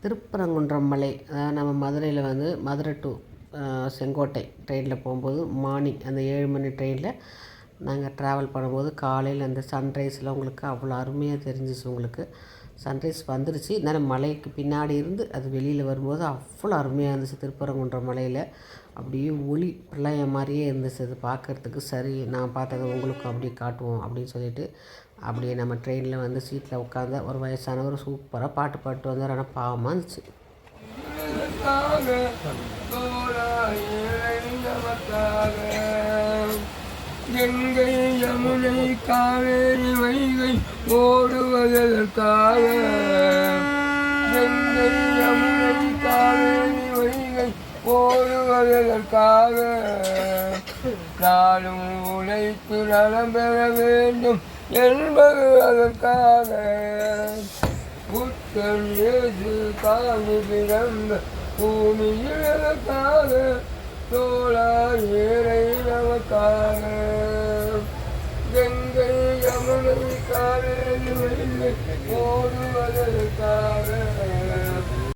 திருப்பரங்குன்றம் மலை, அதாவது நம்ம மதுரையில் வந்து மதுரை டு செங்கோட்டை ட்ரெயினில் போகும்போது மார்னிங் அந்த 7 மணி ட்ரெயினில் நாங்கள் ட்ராவல் பண்ணும்போது காலையில் அந்த சன்ரைஸில் உங்களுக்கு அவ்வளோ அருமையாக தெரிஞ்சிச்சு. உங்களுக்கு சன்ரைஸ் வந்துருச்சு, இருந்தாலும் மலைக்கு பின்னாடி இருந்து அது வெளியில் வரும்போது அவ்வளோ அருமையாக இருந்துச்சு. திருப்பரங்குன்றம் மலையில் அப்படியே ஒளி பிரளயம் மாதிரியே இருந்துச்சு. அது பார்க்குறதுக்கு சரி, நான் பார்த்தது உங்களுக்கு அப்படியே காட்டுவோம் அப்படின்னு சொல்லிட்டு அப்படியே நம்ம ட்ரெயினில் வந்து சீட்டில் உட்காந்து ஒரு வயசானவர் சூப்பராக பாட்டு பாட்டு வந்தார். ஆனால் பாவமாக இருந்துச்சு. கங்கை யமுனை காவேரி வைகை ஓடுவதற்காக, கங்கை யமுனை காவேரி வைகை ஓடுவதற்காக, நாளும் உழைத்து நலம் பெற வேண்டும் என்பது அதற்காக, புத்தன் இயேசு தாங்கி பிறந்த பூமியில் அதற்காக, தோழா ஏழை நமக்காக, கங்கை யமுனை காவேரி வைகை ஓடுவதற்காக.